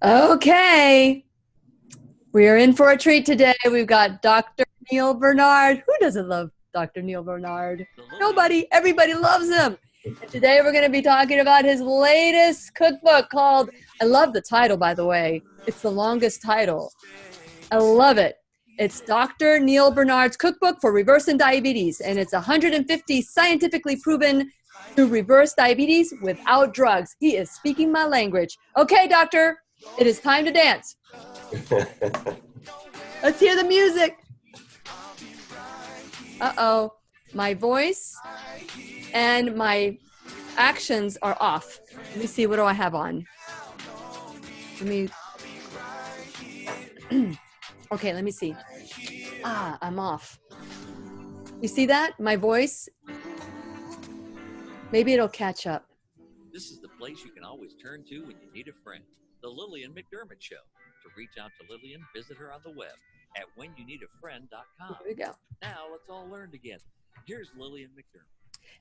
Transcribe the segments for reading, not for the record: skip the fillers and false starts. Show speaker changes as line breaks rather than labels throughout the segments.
Okay, we are in for a treat today. We've got Dr. Neal Barnard. Who doesn't love Dr. Neal Barnard? Nobody. Everybody loves him. And today we're going to be talking about his latest cookbook called, I love the title, by the way. It's the longest title. I love it. It's Dr. Neal Barnard's Cookbook for Reversing Diabetes, and it's 150 scientifically proven to reverse diabetes without drugs. He is speaking my language. Okay, doctor, it is time to dance. Let's hear the music. Uh-oh, my voice and my actions are off. Let me see, what do I have on? Okay, let me see. I'm off. You see that? My voice? Maybe it'll catch up.
This is the place you can always turn to when you need a friend. The Lillian McDermott Show. To reach out to Lillian, visit her on the web at whenyouneedafriend.com.
Here we go.
Now let's all learn together. Here's Lillian McDermott.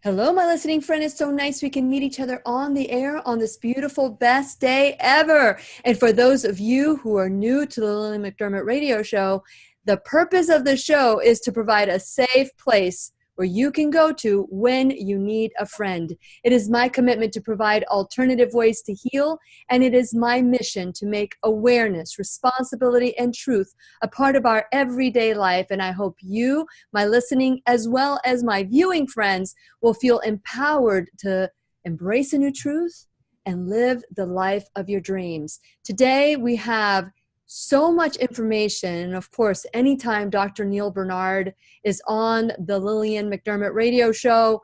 Hello, my listening friend. It's so nice we can meet each other on the air on this beautiful, best day ever. And for those of you who are new to the Lillian McDermott radio show, the purpose of the show is to provide a safe place where you can go to when you need a friend. It is my commitment to provide alternative ways to heal, and it is my mission to make awareness, responsibility, and truth a part of our everyday life. And I hope you, my listening, as well as my viewing friends, will feel empowered to embrace a new truth and live the life of your dreams. Today, we have so much information. And of course, anytime Dr. Neal Barnard is on the Lillian McDermott radio show,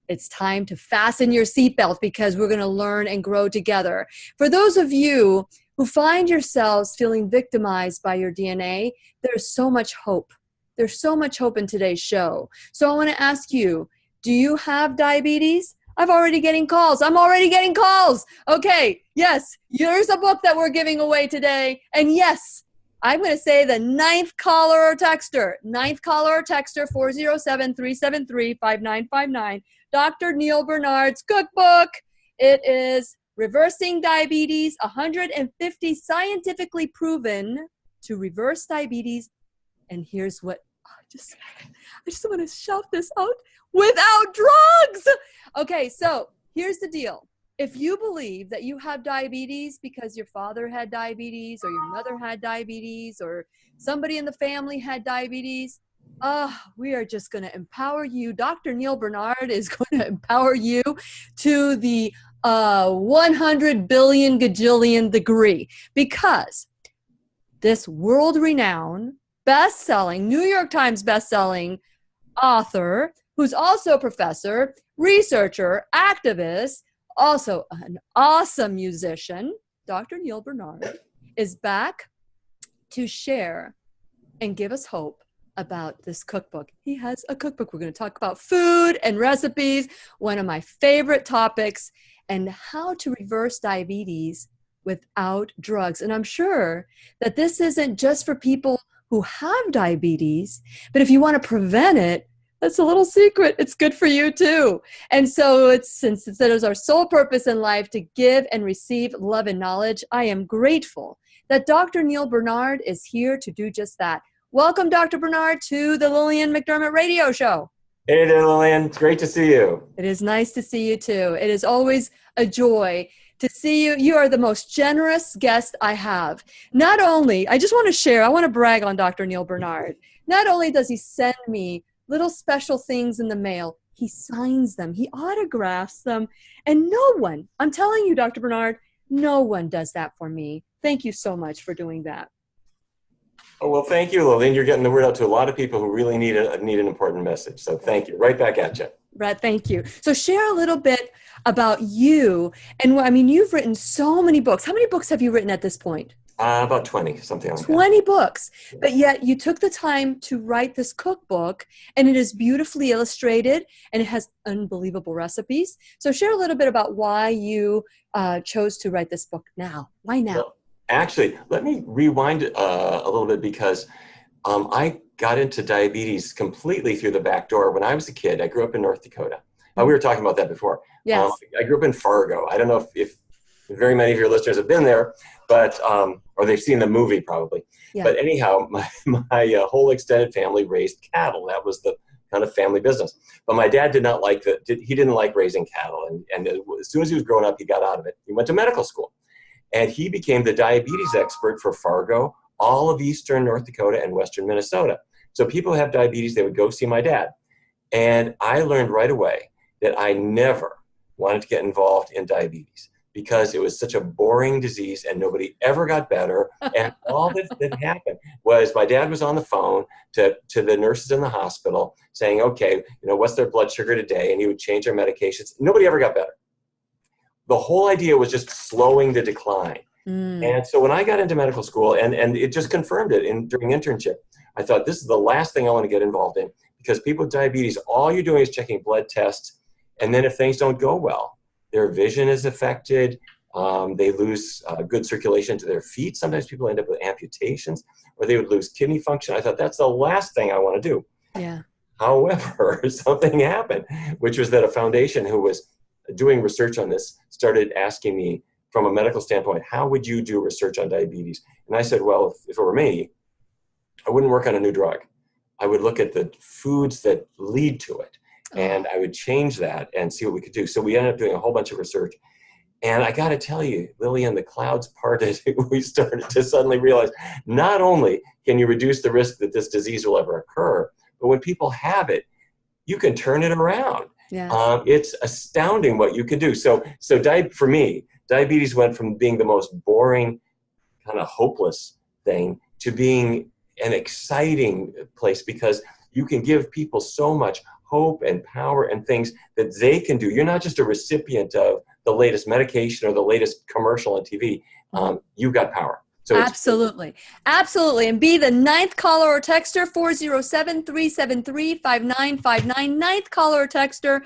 it's time to fasten your seatbelt because we're going to learn and grow together. For those of you who find yourselves feeling victimized by your DNA, there's so much hope. There's so much hope in today's show. So I want to ask you, do you have diabetes? I'm already getting calls. Okay, yes, here's a book that we're giving away today. And yes, I'm going to say the ninth caller or texter, 407-373-5959, Dr. Neal Barnard's cookbook. It is Reversing Diabetes, 150 scientifically proven to reverse diabetes. And here's what, I just want to shout this out, without drugs. Okay, so here's the deal. If you believe that you have diabetes because your father had diabetes or your mother had diabetes or somebody in the family had diabetes, we are just going to empower you. Dr. Neal Barnard is going to empower you to the 100 billion gajillion degree, because this world-renowned, best-selling, New York Times best-selling author, who's also a professor, researcher, activist, also an awesome musician, Dr. Neal Barnard, is back to share and give us hope about this cookbook. He has a cookbook. We're going to talk about food and recipes, one of my favorite topics, and how to reverse diabetes without drugs. And I'm sure that this isn't just for people who have diabetes, but if you want to prevent it, that's a little secret. It's good for you too. And so since it is our sole purpose in life to give and receive love and knowledge, I am grateful that Dr. Neal Barnard is here to do just that. Welcome, Dr. Barnard, to the Lillian McDermott radio show.
Hey there, Lillian. It's great to see you.
It is nice to see you too. It is always a joy to see you. You are the most generous guest I have. Not only, I just want to share, I want to brag on Dr. Neal Barnard. Not only does he send me little special things in the mail, he signs them, he autographs them, and no one, I'm telling you, Dr. Barnard, no one does that for me. Thank you so much for doing that.
Oh, well, thank you, Lillian. You're getting the word out to a lot of people who really need an important message. So thank you. Right back at you.
Right, thank you. So share a little bit about you. And I mean, you've written so many books. How many books have you written at this point?
About 20, something like
20 books. But yet you took the time to write this cookbook, and it is beautifully illustrated, and it has unbelievable recipes. So share a little bit about why you chose to write this book now. Why now?
Well, actually, let me rewind a little bit, because I got into diabetes completely through the back door. When I was a kid, I grew up in North Dakota. We were talking about that before.
Yes.
I grew up in Fargo. I don't know if very many of your listeners have been there, but or they've seen the movie probably.
Yeah.
But anyhow, my whole extended family raised cattle. That was the kind of family business. But my dad did not like he didn't like raising cattle. And as soon as he was growing up, he got out of it. He went to medical school. And he became the diabetes expert for Fargo, all of eastern North Dakota, and western Minnesota. So people who have diabetes, they would go see my dad. And I learned right away that I never wanted to get involved in diabetes because it was such a boring disease and nobody ever got better. And all that happened was my dad was on the phone to the nurses in the hospital saying, okay, what's their blood sugar today? And he would change their medications. Nobody ever got better. The whole idea was just slowing the decline. And so when I got into medical school, and it just confirmed it during internship, I thought this is the last thing I want to get involved in, because people with diabetes, all you're doing is checking blood tests. And then if things don't go well, their vision is affected. They lose good circulation to their feet. Sometimes people end up with amputations, or they would lose kidney function. I thought that's the last thing I want to do.
Yeah.
However, something happened, which was that a foundation who was doing research on this started asking me from a medical standpoint, how would you do research on diabetes? And I said, well, if it were me, I wouldn't work on a new drug. I would look at the foods that lead to it, and I would change that and see what we could do. So we ended up doing a whole bunch of research. And I got to tell you, Lillian, the clouds parted. We started to suddenly realize not only can you reduce the risk that this disease will ever occur, but when people have it, you can turn it around.
Yes.
It's astounding what you can do. So for me, diabetes went from being the most boring, kind of hopeless thing to being an exciting place, because you can give people so much hope and power and things that they can do. You're not just a recipient of the latest medication or the latest commercial on TV. You've got power. So
Absolutely. And be the 9th caller or texter, 407-373-5959. 9th caller or texter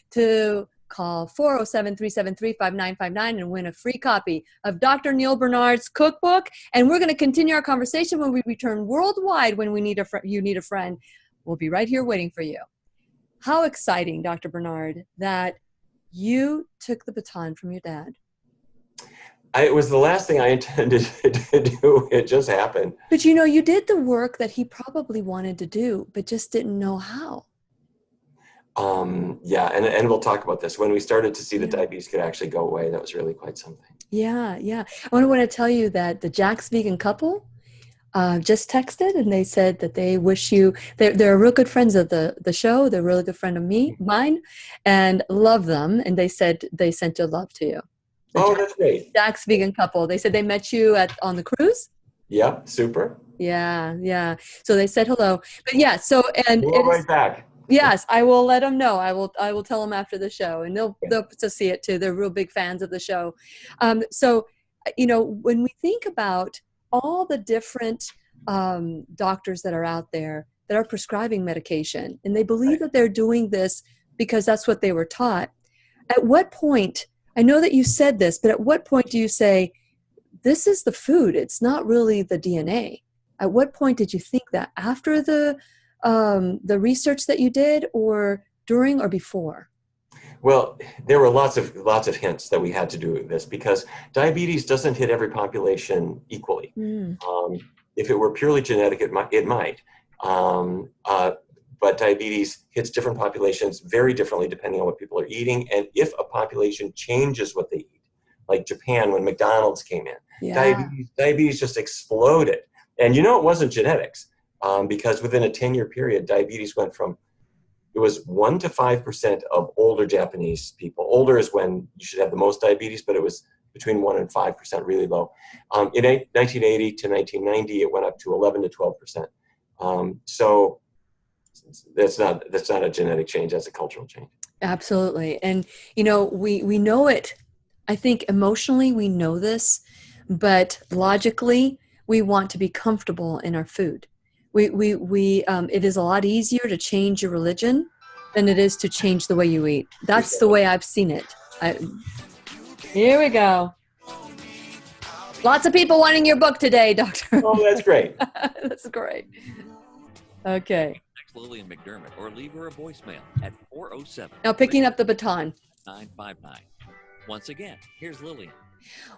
to call 407-373-5959 and win a free copy of Dr. Neal Barnard's cookbook. And we're going to continue our conversation when we return worldwide. When you need a friend. We'll be right here waiting for you. How exciting, Dr. Barnard, that you took the baton from your dad.
It was the last thing I intended to do. It just happened.
But you did the work that he probably wanted to do, but just didn't know how.
Yeah, and we'll talk about this. When we started to see that diabetes could actually go away, that was really quite something.
Yeah. I want to tell you that the Jack's Vegan couple just texted, and they said that they wish you, they're real good friends of the show. They're a really good friend of mine, and love them. And they said they sent your love to you.
That's great.
Jack's Vegan couple. They said they met you on the cruise.
Yep, super.
Yeah. So they said hello. But yeah, so and
we'll right back.
Yes, I will let them know. I will tell them after the show, and they'll to see it too. They're real big fans of the show. So when we think about all the different doctors that are out there that are prescribing medication, and they believe that they're doing this because that's what they were taught. At what point, I know that you said this, but at what point do you say, this is the food, it's not really the DNA? At what point did you think that? After the research that you did, or during or before?
Well, there were lots of hints that we had to do this, because diabetes doesn't hit every population equally. If it were purely genetic, it might. But diabetes hits different populations very differently depending on what people are eating, and if a population changes what they eat, like Japan when McDonald's came in, diabetes just exploded. And it wasn't genetics, because within a 10-year period, diabetes went from, it was 1% to 5% of older Japanese people. Older is when you should have the most diabetes, but it was between 1% and 5%, really low. In 1980 to 1990, it went up to 11 to 12%. So that's not a genetic change, that's a cultural change.
Absolutely. And we know it. I think emotionally we know this, but logically we want to be comfortable in our food. It is a lot easier to change your religion than it is to change the way you eat. That's the way I've seen it. Here we go. Lots of people wanting your book today, Doctor.
Oh, that's great.
That's great. Okay.
Text Lillian McDermott or leave her a voicemail at 407.
Now picking up the baton.
959. Once again, here's Lillian.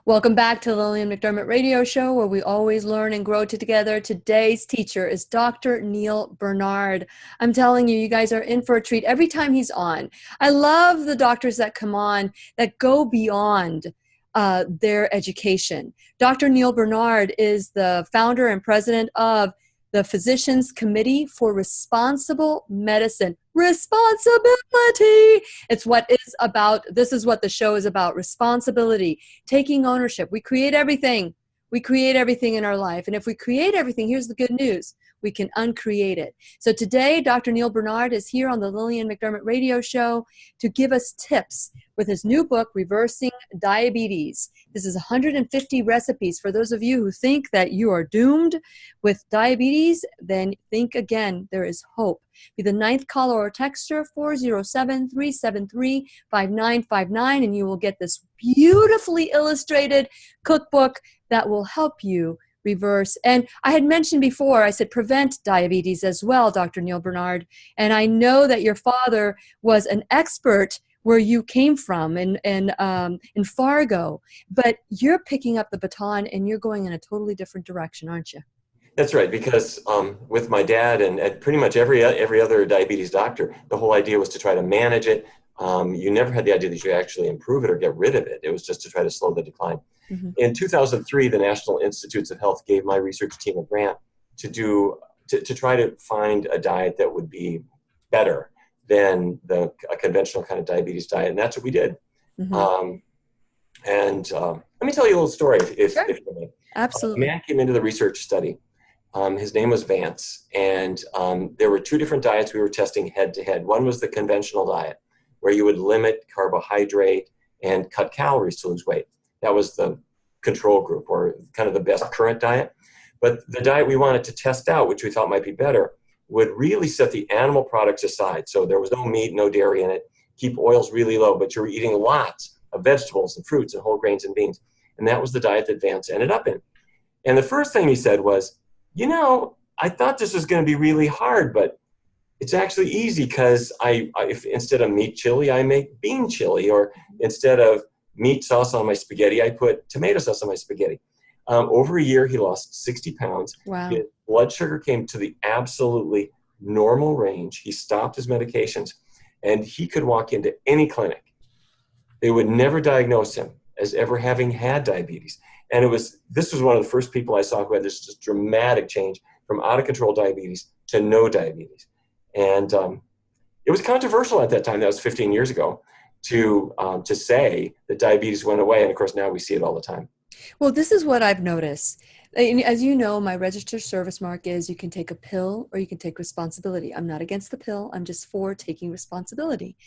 Welcome back to the Lillian McDermott Radio Show, where we always learn and grow together. Today's teacher is Dr. Neal Barnard. I'm telling you, you guys are in for a treat every time he's on. I love the doctors that come on that go beyond their education. Dr. Neal Barnard is the founder and president of the Physicians Committee for Responsible Medicine. Responsibility. It's what is about. This is what the show is about. Responsibility, taking ownership. We create everything. We create everything in our life. And if we create everything, here's the good news. We can uncreate it. So today, Dr. Neal Barnard is here on the Lillian McDermott Radio Show to give us tips with his new book, Reversing Diabetes. This is 150 recipes. For those of you who think that you are doomed with diabetes, then think again. There is hope. Be the 9th caller or texter, 407-373-5959, and you will get this beautifully illustrated cookbook that will help you reverse. And I had mentioned before, I said prevent diabetes as well, Dr. Neal Barnard. And I know that your father was an expert where you came from in Fargo, but you're picking up the baton and you're going in a totally different direction, aren't you?
That's right, because with my dad and pretty much every other diabetes doctor, the whole idea was to try to manage it. You never had the idea that you actually improve it or get rid of it. It was just to try to slow the decline. Mm-hmm. In 2003, the National Institutes of Health gave my research team a grant to try to find a diet that would be better than a conventional kind of diabetes diet, and that's what we did. Mm-hmm. Let me tell you a little story, if you may.
Absolutely.
A man came into the research study. His name was Vance, and there were two different diets we were testing head to head. One was the conventional diet, where you would limit carbohydrate and cut calories to lose weight. That was the control group, or kind of the best current diet. But the diet we wanted to test out, which we thought might be better, would really set the animal products aside. So there was no meat, no dairy in it, keep oils really low, but you were eating lots of vegetables and fruits and whole grains and beans. And that was the diet that Vance ended up in. And the first thing he said was, I thought this was going to be really hard, but it's actually easy because if instead of meat chili, I make bean chili, or instead of meat sauce on my spaghetti, I put tomato sauce on my spaghetti. Over a year, he lost 60 pounds.
Wow.
His blood sugar came to the absolutely normal range. He stopped his medications, and he could walk into any clinic. They would never diagnose him as ever having had diabetes. And this was one of the first people I saw who had this just dramatic change from out of control diabetes to no diabetes. And it was controversial at that time. That was 15 years ago to say that diabetes went away. And of course, now we see it all the time.
Well, this is what I've noticed. As you know, my registered service mark is you can take a pill or you can take responsibility. I'm not against the pill. I'm just for taking responsibility.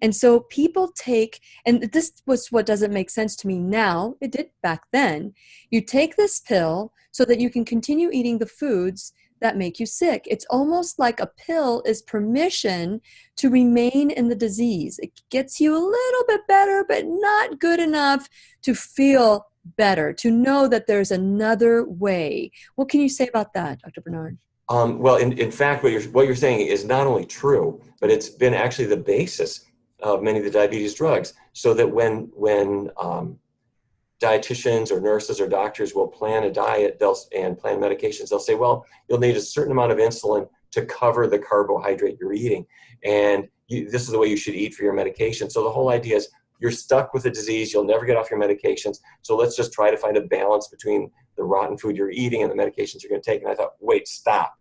And so people take, and this was what doesn't make sense to me now. It did back then. You take this pill so that you can continue eating the foods that make you sick. It's almost like a pill is permission to remain in the disease. It gets you a little bit better, but not good enough to feel better, to know that there's another way. What can you say about that, Dr. Barnard?
Well, in fact, what you're saying is not only true, but it's been actually the basis of many of the diabetes drugs. So that when dietitians or nurses or doctors will plan a diet and plan medications, they'll say, well, you'll need a certain amount of insulin to cover the carbohydrate you're eating. And this is the way you should eat for your medication. So the whole idea is you're stuck with a disease. You'll never get off your medications. So let's just try to find a balance between the rotten food you're eating and the medications you're going to take. And I thought, wait, stop.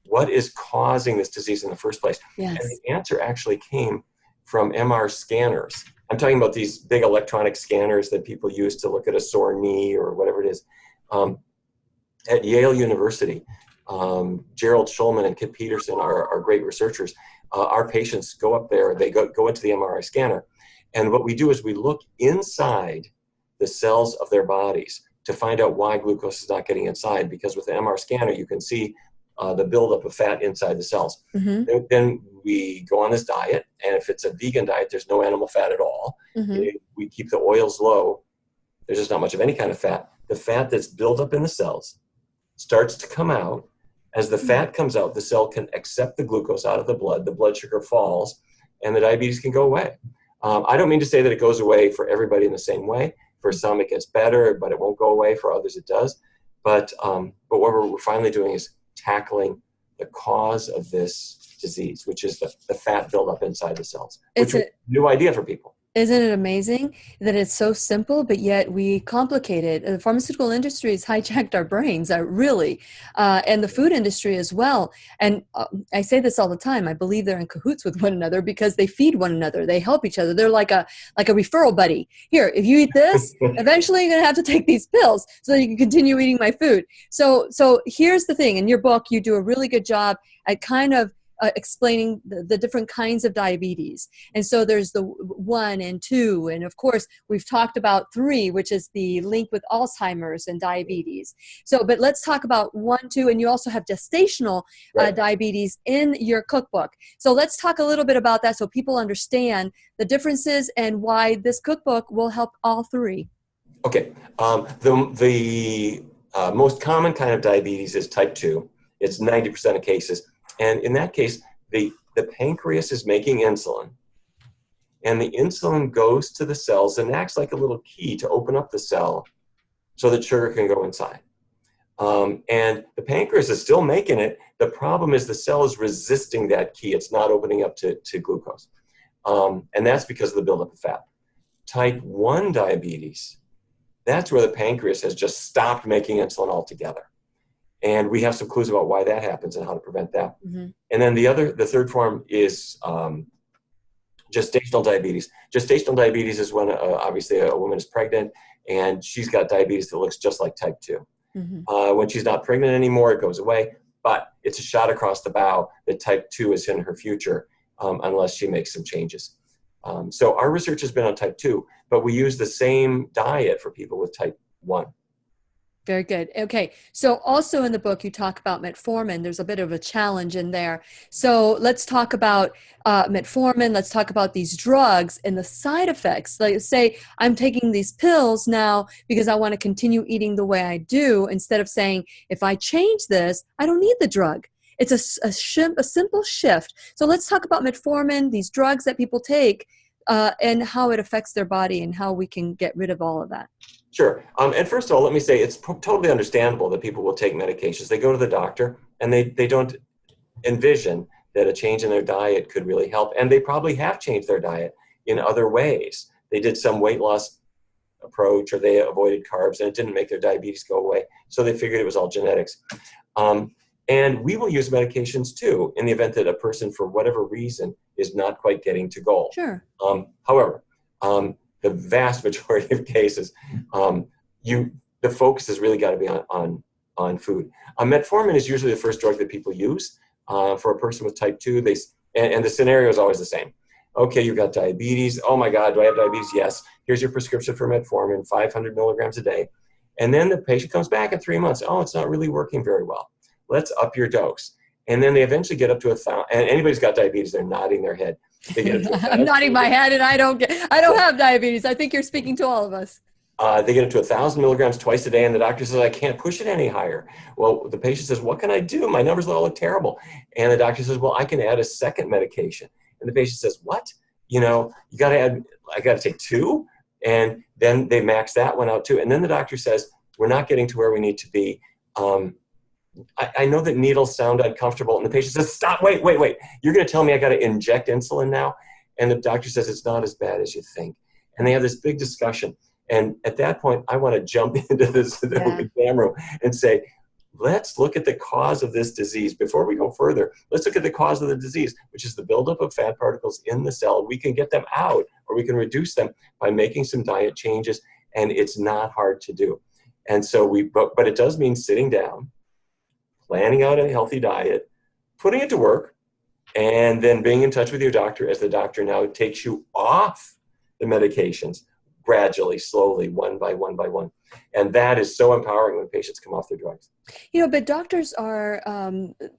What is causing this disease in the first place?
Yes.
And the answer actually came from MR scanners. I'm talking about these big electronic scanners that people use to look at a sore knee or whatever it is. At Yale University, Gerald Schulman and Kip Peterson are great researchers. Our patients go up there, they go into the MRI scanner, and what we do is we look inside the cells of their bodies to find out why glucose is not getting inside, because with the MR scanner, you can see the buildup of fat inside the cells. Mm-hmm. Then we go on this diet, and if it's a vegan diet, there's no animal fat at all. Mm-hmm. We keep the oils low. There's just not much of any kind of fat. The fat that's built up in the cells starts to come out. As the fat comes out, the cell can accept the glucose out of the blood sugar falls, and the diabetes can go away. I don't mean to say that it goes away for everybody in the same way. For some, it gets better, but it won't go away. For others, it does. But what we're finally doing is tackling the cause of this disease, which is the fat buildup inside the cells, which is a new idea for people.
Isn't it amazing that it's so simple, but yet we complicate it? The pharmaceutical industry has hijacked our brains, really, and the food industry as well. And I say this all the time. I believe they're in cahoots with one another because they feed one another. They help each other. They're like a referral buddy. Here, if you eat this, eventually you're going to have to take these pills so that you can continue eating my food. So here's the thing. In your book, you do a really good job at kind of explaining the different kinds of diabetes. And so there's the 1 and 2. And of course, we've talked about 3, which is the link with Alzheimer's and diabetes. So, but let's talk about 1, 2, and you also have gestational diabetes in your cookbook. So let's talk a little bit about that so people understand the differences and why this cookbook will help all 3.
Okay. The most common kind of diabetes is type 2. It's 90% of cases. And in that case, the pancreas is making insulin, and the insulin goes to the cells and acts like a little key to open up the cell so that sugar can go inside. And the pancreas is still making it. The problem is the cell is resisting that key. It's not opening up to glucose. And that's because of the buildup of fat. Type 1 diabetes, that's where the pancreas has just stopped making insulin altogether. And we have some clues about why that happens and how to prevent that. Mm-hmm. And then the third form is gestational diabetes. Gestational diabetes is when obviously a woman is pregnant and she's got diabetes that looks just like type 2. Mm-hmm. When she's not pregnant anymore, it goes away, but it's a shot across the bow that type 2 is in her future unless she makes some changes. So our research has been on type 2, but we use the same diet for people with type 1.
Very good. Okay. So also in the book, you talk about metformin. There's a bit of a challenge in there. So let's talk about metformin. Let's talk about these drugs and the side effects. Like say, I'm taking these pills now because I want to continue eating the way I do, instead of saying, if I change this, I don't need the drug. It's a simple shift. So let's talk about metformin, these drugs that people take, and how it affects their body and how we can get rid of all of that.
Sure. And first of all, let me say it's totally understandable that people will take medications. They go to the doctor and they don't envision that a change in their diet could really help. And they probably have changed their diet in other ways. They did some weight loss approach or they avoided carbs and it didn't make their diabetes go away. So they figured it was all genetics. And we will use medications too in the event that a person, for whatever reason, is not quite getting to goal.
Sure.
However, the vast majority of cases, the focus has really got to be on food. Metformin is usually the first drug that people use for a person with type 2. And the scenario is always the same. Okay, you've got diabetes. Oh my God, do I have diabetes? Yes. Here's your prescription for metformin, 500 milligrams a day. And then the patient comes back in 3 months. Oh, it's not really working very well. Let's up your dose. And then they eventually get up to 1,000. And anybody's got diabetes, they're nodding their head. They get up to
I'm nodding my head, and I don't have diabetes. I think you're speaking to all of us.
They get up to 1,000 milligrams twice a day, and the doctor says, I can't push it any higher. Well, the patient says, what can I do? My numbers all look terrible. And the doctor says, well, I can add a second medication. And the patient says, what? You got to add, I got to take 2? And then they max that one out too. And then the doctor says, we're not getting to where we need to be. I know that needles sound uncomfortable, and the patient says, stop, wait. You're going to tell me I got to inject insulin now? And the doctor says, it's not as bad as you think. And they have this big discussion. And at that point, I want to jump into this exam room and say, let's look at the cause of this disease. Before we go further, let's look at the cause of the disease, which is the buildup of fat particles in the cell. We can get them out, or we can reduce them by making some diet changes, and it's not hard to do. And so but it does mean sitting down, planning out a healthy diet, putting it to work, and then being in touch with your doctor as the doctor now takes you off the medications gradually, slowly, one by one by one. And that is so empowering when patients come off their drugs.
But doctors are,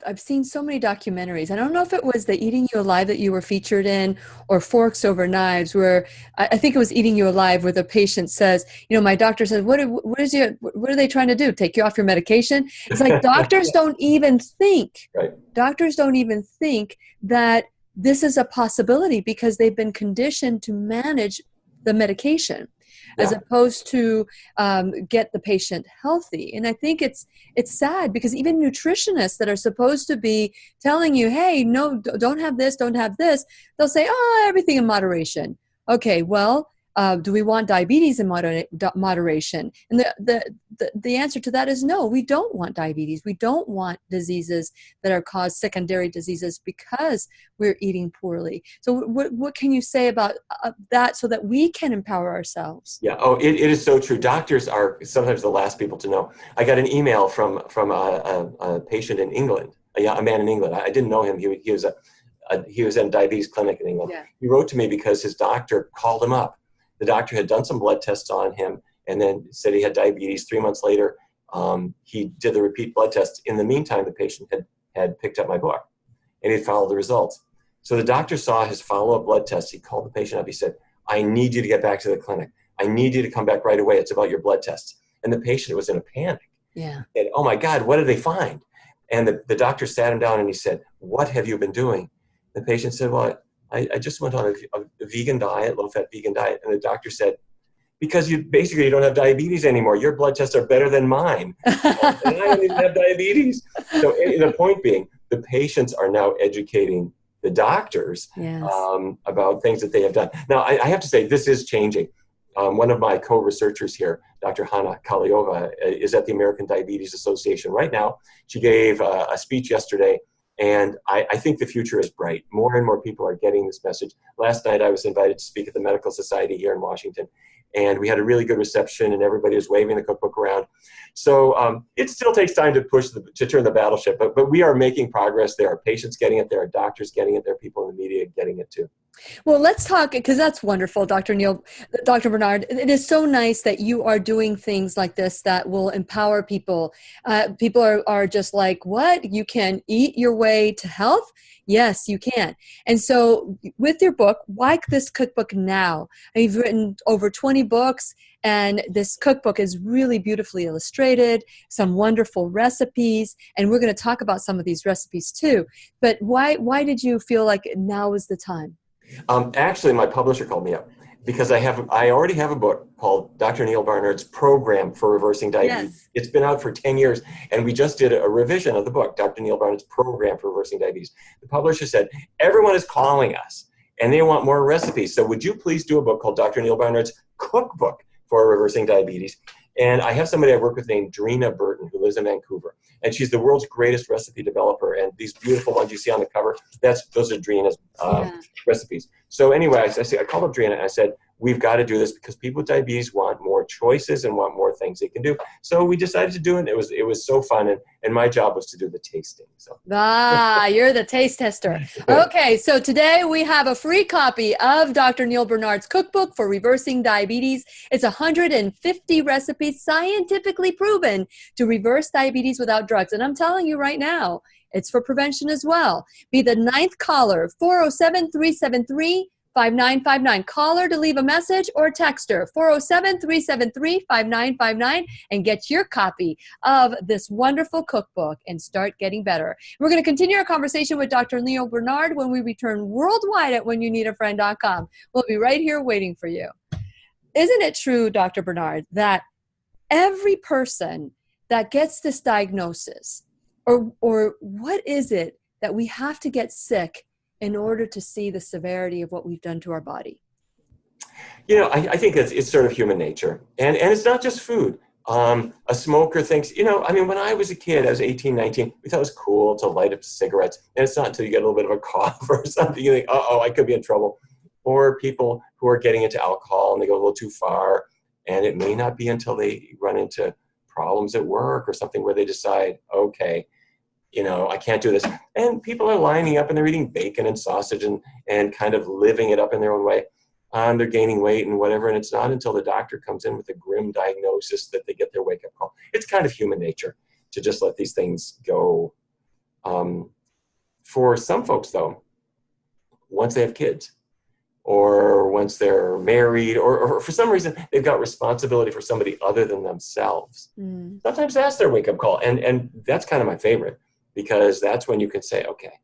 I've seen so many documentaries. I don't know if it was the Eating You Alive that you were featured in, or Forks Over Knives, where I think it was Eating You Alive, where the patient says, my doctor says, what are they trying to do? Take you off your medication? It's like doctors don't even think, doctors don't even think that this is a possibility because they've been conditioned to manage the medication. as
Yeah.
opposed to get the patient healthy. And I think it's sad because even nutritionists that are supposed to be telling you, hey, no, don't have this, don't have this, they'll say, oh, everything in moderation. Okay, well, do we want diabetes in moderation? And the answer to that is no, we don't want diabetes. We don't want diseases that are caused, secondary diseases, because we're eating poorly. So what can you say about that so that we can empower ourselves?
Yeah. Oh, it is so true. Doctors are sometimes the last people to know. I got an email from a patient in England, a man in England. I didn't know him. He was in a diabetes clinic in England.
Yeah.
He wrote to me because his doctor called him up. The doctor had done some blood tests on him and then said he had diabetes. 3 months later, he did the repeat blood tests. In the meantime, the patient had picked up my book and he followed the results. So the doctor saw his follow-up blood test. He called the patient up. He said, I need you to get back to the clinic. I need you to come back right away. It's about your blood tests. And the patient was in a panic.
Yeah.
And, oh my God, what did they find? And the doctor sat him down and he said, what have you been doing? The patient said, well, I just went on a vegan diet, low-fat vegan diet. And the doctor said, because you don't have diabetes anymore. Your blood tests are better than mine. And I don't even have diabetes. So the point being, the patients are now educating the doctors
Yes.
About things that they have done. Now, I have to say, this is changing. One of my co-researchers here, Dr. Hanna Kaliova, is at the American Diabetes Association right now. She gave a speech yesterday, and I think the future is bright. More and more people are getting this message. Last night, I was invited to speak at the Medical Society here in Washington, and we had a really good reception, and everybody was waving the cookbook around. So it still takes time to turn the battleship, but we are making progress. There are patients getting it. There are doctors getting it. There are people in the media getting it too.
Well, let's talk, because that's wonderful, Dr. Barnard. It is so nice that you are doing things like this that will empower people. People are just like, what? You can eat your way to health? Yes, you can. And so with your book, like this cookbook now, you've written over 20 books, and this cookbook is really beautifully illustrated, some wonderful recipes, and we're going to talk about some of these recipes too. But why did you feel like now is the time?
Actually, my publisher called me up because I already have a book called Dr. Neal Barnard's Program for Reversing Diabetes.
Yes.
It's been out for 10 years, and we just did a revision of the book, Dr. Neal Barnard's Program for Reversing Diabetes. The publisher said, everyone is calling us, and they want more recipes. So would you please do a book called Dr. Neal Barnard's Cookbook for Reversing Diabetes? And I have somebody I work with named Drina Burton, who lives in Vancouver. And she's the world's greatest recipe developer. And these beautiful ones you see on the cover, those are Drina's recipes. So anyway, I called up Drina and I said, we've got to do this because people with diabetes want more choices and want more things they can do. So we decided to do it. It was so fun. And my job was to do the tasting. So.
You're the taste tester. Okay, so today we have a free copy of Dr. Neal Barnard's Cookbook for Reversing Diabetes. It's 150 recipes scientifically proven to reverse diabetes without drugs. And I'm telling you right now, it's for prevention as well. Be the 9th caller, 407-373-5959. Caller to leave a message or text her, 407-373-5959, and get your copy of this wonderful cookbook and start getting better. We're going to continue our conversation with Dr. Neal Barnard when we return worldwide at whenyouneedafriend.com. We'll be right here waiting for you. Isn't it true, Dr. Barnard, that every person that gets this diagnosis, or what is it that we have to get sick in order to see the severity of what we've done to our body?
I think it's sort of human nature. And it's not just food. A smoker thinks, when I was a kid, I was 18, 19, we thought it was cool to light up cigarettes. And it's not until you get a little bit of a cough or something, you think, I could be in trouble. Or people who are getting into alcohol and they go a little too far. And it may not be until they run into problems at work or something where they decide, okay, I can't do this. And people are lining up and they're eating bacon and sausage and kind of living it up in their own way. They're gaining weight and whatever. And it's not until the doctor comes in with a grim diagnosis that they get their wake-up call. It's kind of human nature to just let these things go. For some folks, though, once they have kids or once they're married or for some reason they've got responsibility for somebody other than themselves, sometimes that's their wake-up call. And that's kind of my favorite. Because that's when you can say, okay,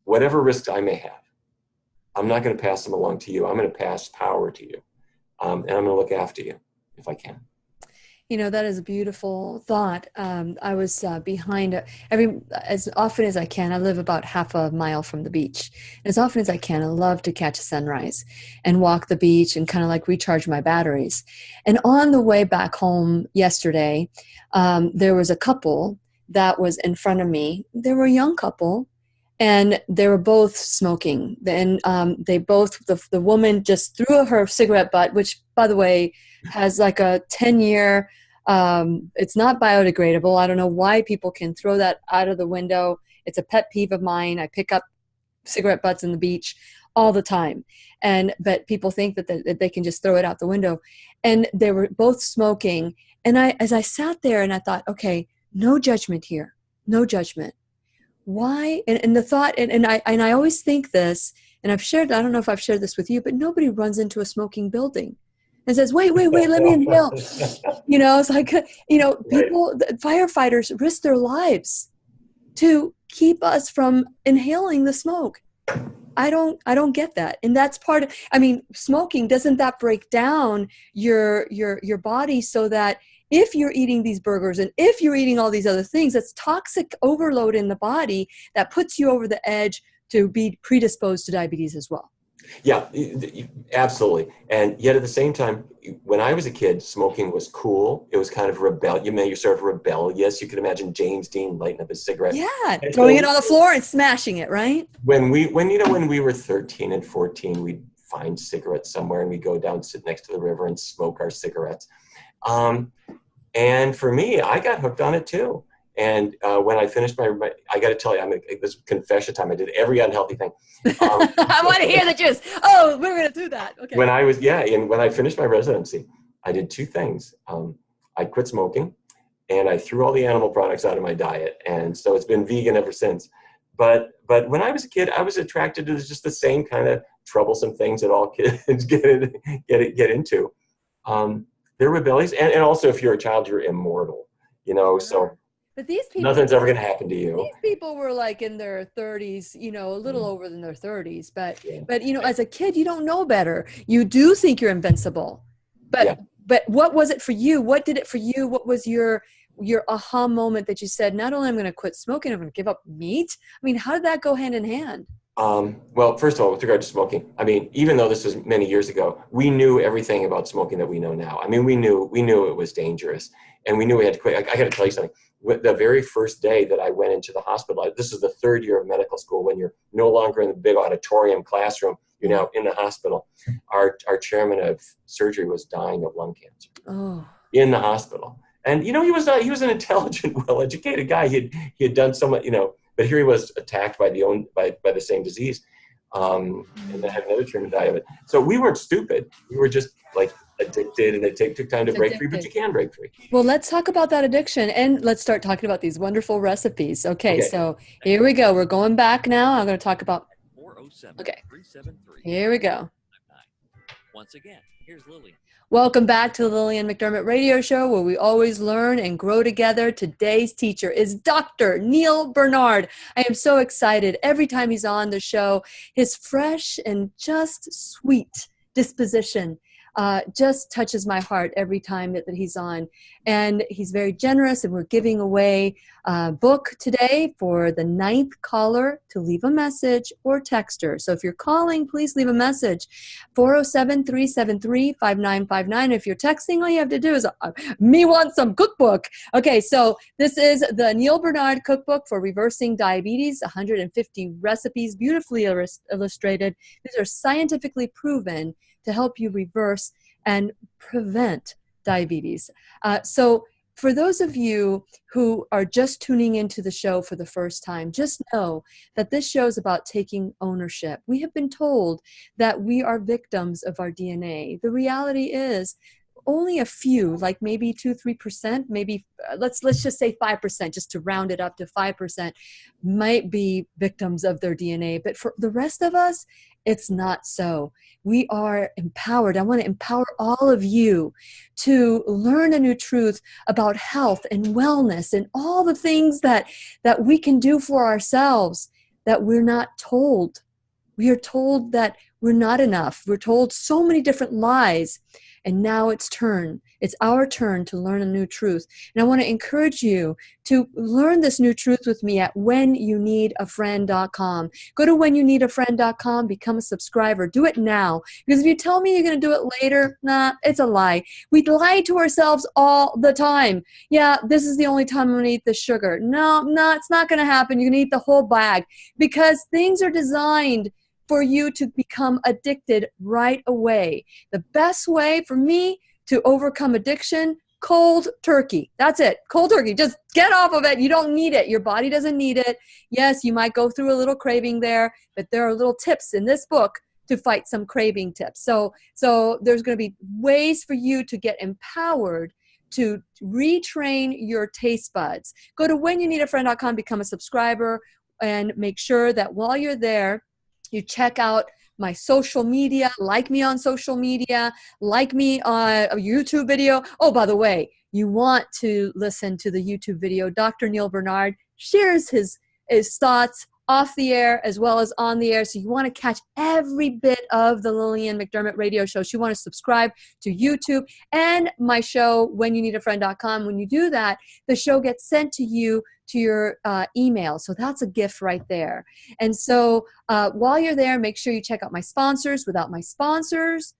whatever risks I may have, I'm not going to pass them along to you. I'm going to pass power to you. and I'm going to look after you if I can.
You know, that is a beautiful thought. I was behind as often as I can. I live about half a mile from the beach. As often as I can, I love to catch a sunrise and walk the beach and kind of like recharge my batteries. And on the way back home yesterday, there was a couple that was in front of me. They were a young couple, and they were both smoking. And they both, the woman just threw her cigarette butt, which, by the way, has like a 10-year, it's not biodegradable. I don't know why people can throw that out of the window. It's a pet peeve of mine. I pick up cigarette butts in the beach all the time. But people think that they can just throw it out the window. And they were both smoking. And as I sat there and I thought, okay, no judgment here, no judgment. Why? And the thought, and I always think this, and I don't know if I've shared this with you, but nobody runs into a smoking building and says, wait, let me inhale. It's like, people, firefighters risk their lives to keep us from inhaling the smoke. I don't get that. And that's part of, smoking, doesn't that break down your body so that if you're eating these burgers and if you're eating all these other things, that's toxic overload in the body that puts you over the edge to be predisposed to diabetes as well.
Yeah, absolutely. And yet at the same time, when I was a kid, smoking was cool. It was kind of you're sort of rebellious. You could imagine James Dean lighting up his cigarette.
Yeah, throwing it on the floor and smashing it, right?
When we were 13 and 14, we'd find cigarettes somewhere and we'd go down, sit next to the river and smoke our cigarettes. And for me, I got hooked on it too. And when I finished I got to tell you, this confession time. I did every unhealthy thing.
I want to hear the juice. Oh, we're going to do that. Okay.
When I finished my residency, I did two things. I quit smoking, and I threw all the animal products out of my diet, and so it's been vegan ever since. But when I was a kid, I was attracted to just the same kind of troublesome things that all kids get into. They're rebellious, and also if you're a child, you're immortal. So.
But these people,
nothing's ever going to happen to you.
These people were like in their 30s, a little over than their 30s. But as a kid, you don't know better. You do think you're invincible. But what was it for you? What did it for you? What was your aha moment that you said, not only am I going to quit smoking, I'm going to give up meat? How did that go hand in hand?
Well, first of all, with regard to smoking, even though this was many years ago, we knew everything about smoking that we know now. We knew it was dangerous, and we knew we had to quit. I got to tell you something. The very first day that I went into the hospital, this is the third year of medical school, when you're no longer in the big auditorium classroom, you're now in the hospital. Our chairman of surgery was dying of lung cancer in the hospital. And, he was an intelligent, well-educated guy. He had done so much, but here he was attacked by the same disease. And then had another chairman die of it. So we weren't stupid. We were just like addicted, and it took time to break free, but you can break free.
Well, let's talk about that addiction, and let's start talking about these wonderful recipes. Okay. So here we go. We're going back now. I'm going to talk about
407
okay.
373.
Here we go.
Once again, here's Lillian.
Welcome back to the Lillian McDermott radio show, where we always learn and grow together. Today's teacher is Dr. Neal Barnard. I am so excited every time he's on the show. His fresh and just sweet disposition just touches my heart every time that he's on. And he's very generous, and we're giving away a book today for the 9th caller to leave a message or texter. So if you're calling, please leave a message. 407-373-5959. If you're texting, all you have to do is, me want some cookbook. Okay, so this is the Neal Barnard cookbook for reversing diabetes, 150 recipes, beautifully illustrated. These are scientifically proven to help you reverse and prevent diabetes. So for those of you who are just tuning into the show for the first time, just know that this show is about taking ownership. We have been told that we are victims of our DNA. The reality is only a few, like maybe 2-3%, maybe let's just say 5%, just to round it up to 5%, might be victims of their DNA. But for the rest of us, it's not so. We are empowered. I want to empower all of you to learn a new truth about health and wellness and all the things that we can do for ourselves that we're not told. We are told that we're not enough. We're told so many different lies. And now it's our turn to learn a new truth. And I want to encourage you to learn this new truth with me at whenyouneedafriend.com. Go to whenyouneedafriend.com, become a subscriber. Do it now. Because if you tell me you're going to do it later, nah, it's a lie. We lie to ourselves all the time. Yeah, this is the only time I'm going to eat the sugar. No, it's not going to happen. You're going to eat the whole bag, because things are designed for you to become addicted right away. The best way for me to overcome addiction, cold turkey. That's it. Cold turkey. Just get off of it. You don't need it. Your body doesn't need it. Yes, you might go through a little craving there, but there are little tips in this book to fight some craving tips. So there's going to be ways for you to get empowered to retrain your taste buds. Go to whenyouneedafriend.com, become a subscriber, and make sure that while you're there, you check out my social media, like me on social media, like me on a YouTube video. Oh, by the way, you want to listen to the YouTube video. Dr. Neal Barnard shares his thoughts off the air as well as on the air. So you want to catch every bit of the Lillian McDermott radio show. So you want to subscribe to YouTube and my show, whenyouneedafriend.com. When you do that, the show gets sent to you to your email. So that's a gift right there. And so while you're there, make sure you check out my sponsors. Without my sponsors,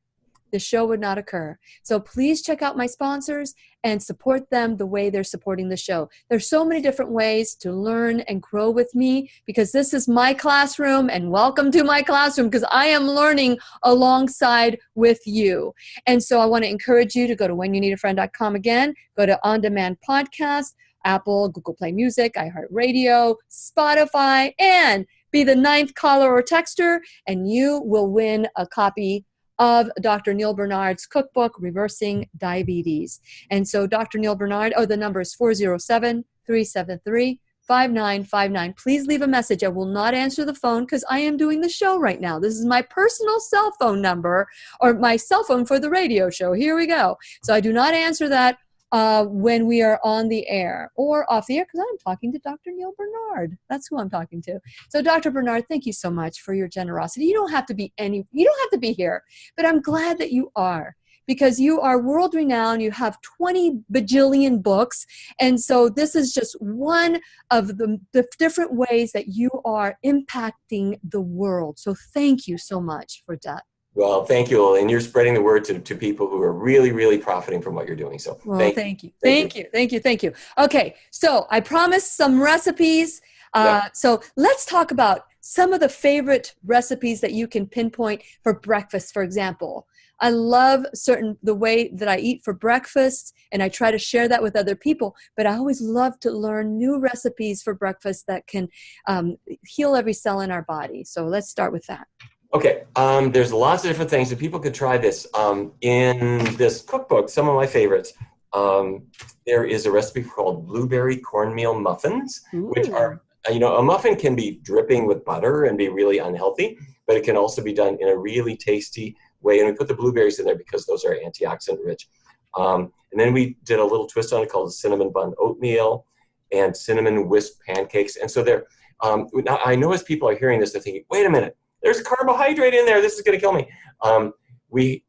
the show would not occur. So please check out my sponsors and support them the way they're supporting the show. There's so many different ways to learn and grow with me, because this is my classroom, and welcome to my classroom, because I am learning alongside with you. And so I want to encourage you to go to whenyouneedafriend.com again, go to On Demand Podcast, Apple, Google Play Music, iHeartRadio, Spotify, and be the 9th caller or texter, and you will win a copy of Dr. Neal Barnard's cookbook, Reversing Diabetes. And so Dr. Neal Barnard, the number is 407-373-5959. Please leave a message. I will not answer the phone because I am doing the show right now. This is my personal cell phone number, or my cell phone for the radio show. Here we go. So I do not answer that when we are on the air or off the air, because I'm talking to Dr. Neal Barnard. That's who I'm talking to. So Dr. Barnard, thank you so much for your generosity. You don't have to be here, but I'm glad that you are, because you are world renowned. You have 20 bajillion books. And so this is just one of the different ways that you are impacting the world. So thank you so much for that.
Well, thank you, and you're spreading the word to people who are really, really profiting from what you're doing. So
thank you. Okay, so I promised some recipes. So let's talk about some of the favorite recipes that you can pinpoint for breakfast, for example. I love the way that I eat for breakfast, and I try to share that with other people, but I always love to learn new recipes for breakfast that can heal every cell in our body. So let's start with that.
Okay, there's lots of different things that people could try this. In this cookbook, some of my favorites, there is a recipe called blueberry cornmeal muffins, which are, a muffin can be dripping with butter and be really unhealthy, but it can also be done in a really tasty way. And we put the blueberries in there because those are antioxidant rich. And then we did a little twist on it called cinnamon bun oatmeal and cinnamon wisp pancakes. And so there, now I know as people are hearing this, they're thinking, wait a minute, there's carbohydrate in there. This is going to kill me. We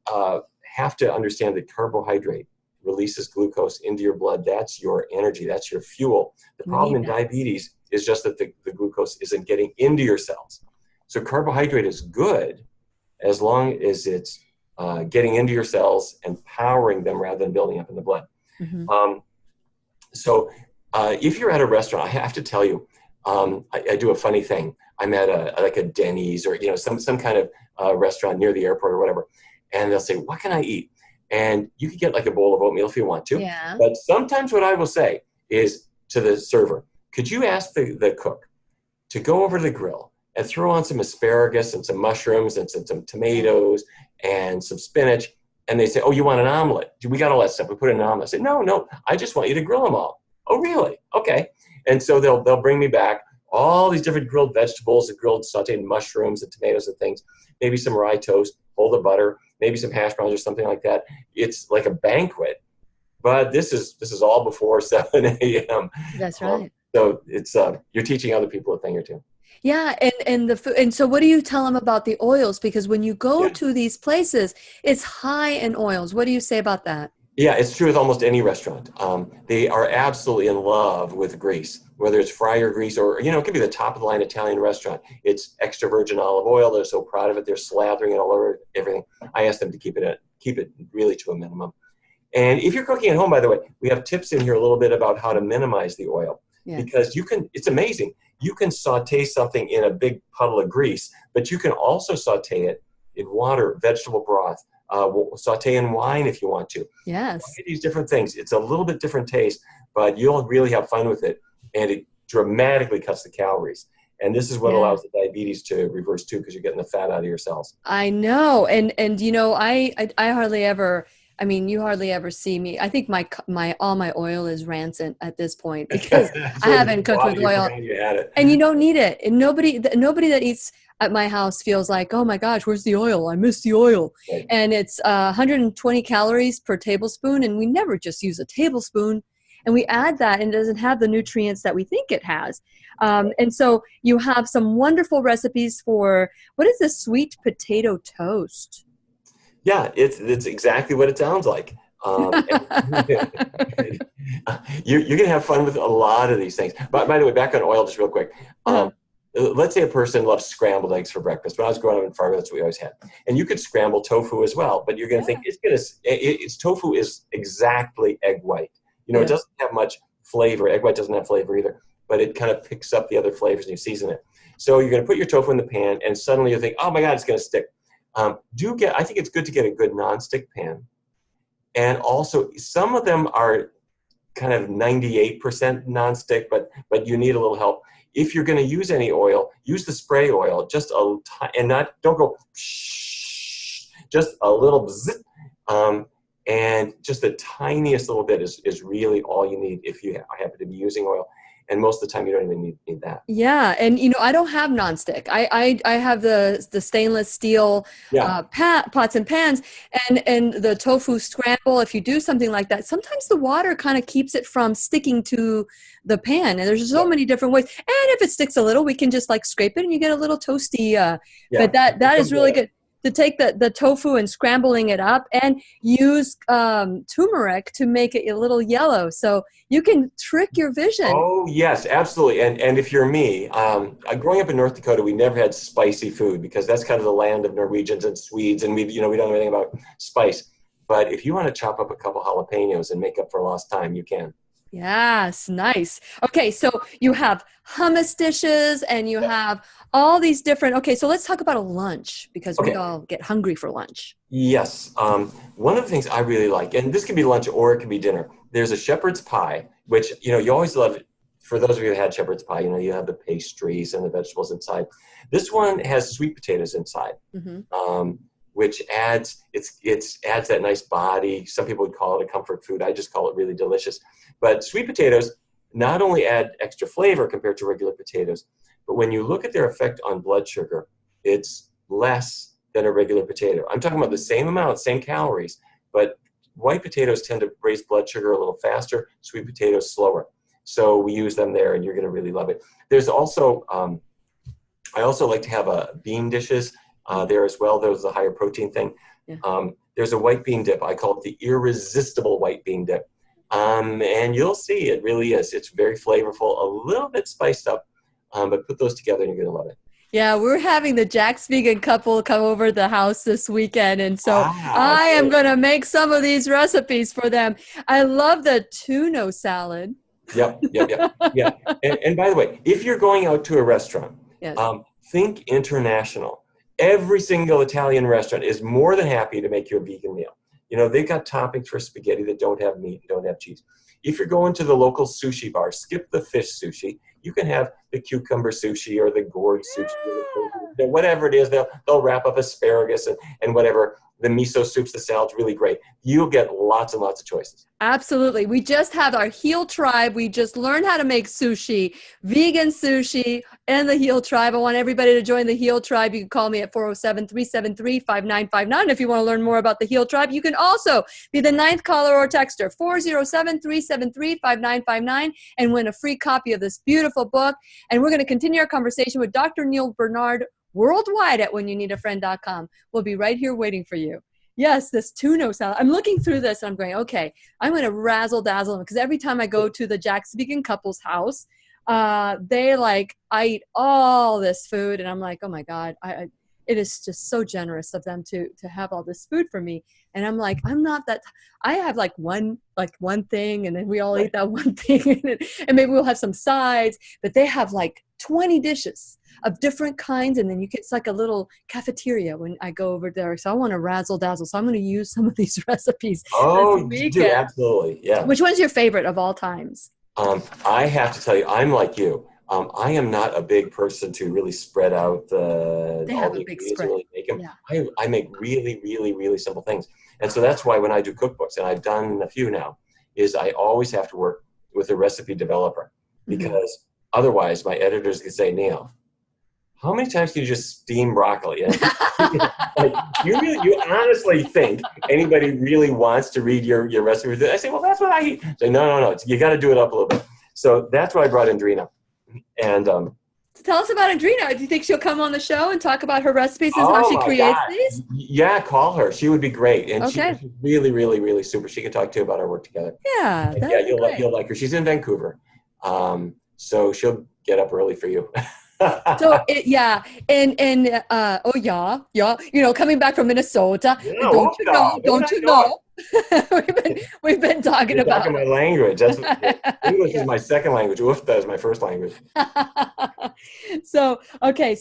have to understand that carbohydrate releases glucose into your blood. That's your energy. That's your fuel. The problem in diabetes is just that the glucose isn't getting into your cells. So carbohydrate is good as long as it's getting into your cells and powering them rather than building up in the blood. Mm-hmm. So if you're at a restaurant, I have to tell you, I do a funny thing. I'm at a Denny's or some kind of restaurant near the airport or whatever, and they'll say, "What can I eat?" And you can get like a bowl of oatmeal if you want to. Yeah. But sometimes what I will say is to the server, "Could you ask the cook to go over to the grill and throw on some asparagus and some mushrooms and some tomatoes and some spinach?" And they say, "Oh, you want an omelet? We got all that stuff. We put it in an omelet." I say, "No, I just want you to grill them all." "Oh, really? Okay." And so they'll bring me back all these different grilled vegetables and grilled sauteed mushrooms and tomatoes and things, maybe some rye toast, whole of butter, maybe some hash browns or something like that. It's like a banquet, but this is all before 7 a.m.
That's right.
So it's you're teaching other people a thing or two.
Yeah, and the food, and so what do you tell them about the oils? Because when you go
Yeah.
to these places, it's high in oils. What do you say about that?
Yeah, it's true with almost any restaurant. They are absolutely in love with grease, whether it's fryer grease or, it could be the top of the line Italian restaurant. It's extra virgin olive oil. They're so proud of it. They're slathering it all over everything. I ask them to keep it really to a minimum. And if you're cooking at home, by the way, we have tips in here a little bit about how to minimize the oil,
Yeah.
because it's amazing. You can saute something in a big puddle of grease, but you can also saute it in water, vegetable broth, saute in wine if you want to.
Yes.
Look at these different things. It's a little bit different taste, but you'll really have fun with it, and it dramatically cuts the calories. And this is what allows the diabetes to reverse too, because you're getting the fat out of your cells.
I know. And I hardly ever, I mean, you hardly ever see me. I think all my oil is rancid at this point because I haven't cooked with oil.
You had it.
And you don't need it. And nobody that eats at my house feels like, oh my gosh, where's the oil? I miss the oil.
Right.
And it's 120 calories per tablespoon. And we never just use a tablespoon. And we add that, and it doesn't have the nutrients that we think it has. And so you have some wonderful recipes for, what is this, sweet potato toast?
Yeah, it's exactly what it sounds like. You're going to have fun with a lot of these things. But by the way, back on oil, just real quick. Let's say a person loves scrambled eggs for breakfast. When I was growing up in Fargo, that's what we always had. And you could scramble tofu as well, but you're going to think it's tofu is exactly egg white. It doesn't have much flavor. Egg white doesn't have flavor either, but it kind of picks up the other flavors and you season it. So you're going to put your tofu in the pan, and suddenly you think, oh my God, it's going to stick. I think it's good to get a good nonstick pan. And also, some of them are kind of 98% nonstick, but you need a little help. If you're going to use any oil, use the spray oil, don't go just a little bzz, and just the tiniest little bit is really all you need if you happen to be using oil. And most of the time, you don't even need that.
Yeah, and I don't have nonstick. I have the stainless steel pots and pans, and the tofu scramble. If you do something like that, sometimes the water kind of keeps it from sticking to the pan. And there's so many different ways. And if it sticks a little, we can just like scrape it, and you get a little toasty. But that is really good. To take the tofu and scrambling it up, and use turmeric to make it a little yellow, so you can trick your vision.
Oh yes, absolutely. And if you're me, growing up in North Dakota, we never had spicy food because that's kind of the land of Norwegians and Swedes, and we don't know anything about spice. But if you want to chop up a couple jalapenos and make up for lost time, you can.
Yes, nice. Okay, so you have hummus dishes, and you have all these different. Okay, so let's talk about a lunch, because we all get hungry for lunch.
Yes. One of the things I really like, and this can be lunch or it can be dinner, there's a shepherd's pie, which, you always love it. For those of you who had shepherd's pie, you have the pastries and the vegetables inside. This one has sweet potatoes inside, which adds that nice body. Some people would call it a comfort food. I just call it really delicious. But sweet potatoes not only add extra flavor compared to regular potatoes, but when you look at their effect on blood sugar, it's less than a regular potato. I'm talking about the same amount, same calories, but white potatoes tend to raise blood sugar a little faster, sweet potatoes slower. So we use them there, and you're going to really love it. There's also, I also like to have bean dishes there as well. There's a higher protein thing. Yeah. There's a white bean dip. I call it the irresistible white bean dip. And you'll see, it really is. It's very flavorful, a little bit spiced up, but put those together and you're going to love it.
Yeah, we're having the Jack's Vegan couple come over to the house this weekend, and so I am going to make some of these recipes for them. I love the tuna salad.
Yep. Yeah. And by the way, if you're going out to a restaurant, think international. Every single Italian restaurant is more than happy to make you a vegan meal. They've got toppings for spaghetti that don't have meat and don't have cheese. If you're going to the local sushi bar, skip the fish sushi. You can have the cucumber sushi or the gourd sushi, or whatever it is. They'll wrap up asparagus and whatever. the miso soups, the salads, really great. You'll get lots and lots of choices.
Absolutely. We just have our Heal Tribe. We just learned how to make sushi, vegan sushi, and the Heal Tribe. I want everybody to join the Heal Tribe. You can call me at 407-373-5959. If you want to learn more about the Heal Tribe, you can also be the 9th caller or texter, 407-373-5959, and win a free copy of this beautiful book. And we're going to continue our conversation with Dr. Neal Barnard worldwide at whenyouneedafriend.com. We'll be right here waiting for you. Yes, this tuna salad. I'm looking through this and I'm going, okay, I'm going to razzle dazzle them, because every time I go to the Jack's Vegan couple's house, I eat all this food, and I'm like, oh my God, it is just so generous of them to have all this food for me. And I'm like, I'm not that. I have like one thing, and then we all eat that one thing, and maybe we'll have some sides. But they have like 20 dishes of different kinds, and then it's like a little cafeteria when I go over there. So I want to razzle dazzle. So I'm going to use some of these recipes.
Oh, you do, absolutely, yeah.
Which one's your favorite of all times?
I have to tell you, I'm like you. I am not a big person to really spread out
They have a big spread.
Really make them.
Yeah.
I make really, really, really simple things. And so that's why when I do cookbooks, and I've done a few now, is I always have to work with a recipe developer, because otherwise my editors could say, Neal, how many times do you just steam broccoli? Like, you honestly think anybody really wants to read your recipe? I say, well, that's what I eat. I say, no. You got to do it up a little bit. So that's why I brought in Drina. And
tell us about Adrina. Do you think she'll come on the show and talk about her recipes and how she creates these?
Yeah, call her. She would be great. And
okay.
She's really, really, really super. She can talk to you about our work together.
Yeah,
you'll like her. She's in Vancouver, so she'll get up early for you.
So coming back from Minnesota, don't you know? we've been talking about
my language. English is my second language. Ufta is my first language.
So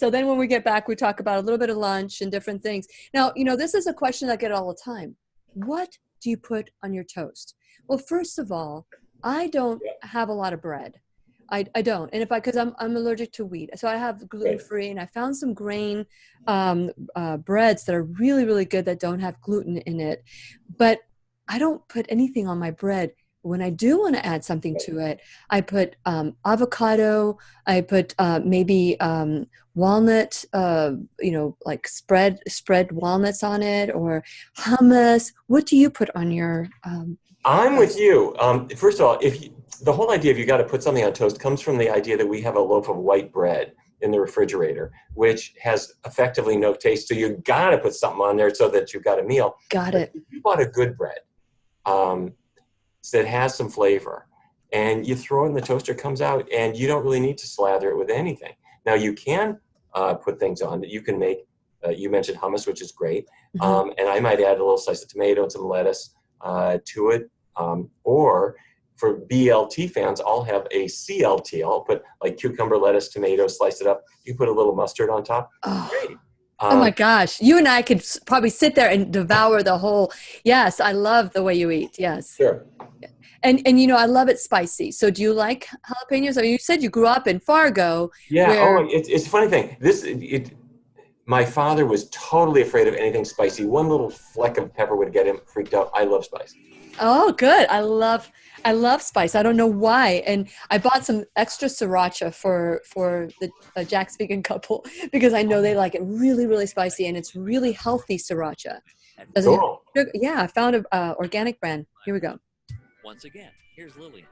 then when we get back, we talk about a little bit of lunch and different things. Now, this is a question I get all the time. What do you put on your toast? Well, first of all, I don't have a lot of bread. I don't, and because I'm allergic to wheat, so I have gluten-free, and I found some grain breads that are really, really good that don't have gluten in it. But I don't put anything on my bread. When I do want to add something to it, I put avocado. I put maybe walnut, like spread walnuts on it, or hummus. What do you put on your?
I'm with you. First of all, the whole idea of you got to put something on toast comes from the idea that we have a loaf of white bread in the refrigerator, which has effectively no taste. So you got to put something on there so that you've got a meal.
Got it.
If you bought a good bread that has some flavor, and you throw it in the toaster, it comes out, and you don't really need to slather it with anything. Now you can put things on that you can make. You mentioned hummus, which is great.
Mm-hmm.
And I might add a little slice of tomato and some lettuce to it. Or for BLT fans, I'll have a CLT. I'll put like cucumber, lettuce, tomato, slice it up. You put a little mustard on top.
Oh.
Great.
Oh my gosh. You and I could probably sit there and devour the whole. Yes, I love the way you eat. Yes.
Sure.
And I love it spicy. So do you like jalapenos? I mean, you said you grew up in Fargo.
Yeah. It's a funny thing. My father was totally afraid of anything spicy. One little fleck of pepper would get him freaked out. I love spice.
Oh, good. I love spice. I don't know why. And I bought some extra sriracha for the Jack's Vegan couple, because I know they like it really, really spicy, and it's really healthy sriracha.
Cool.
Yeah, I found a organic brand. Here we go.
Once again, here's Lillian.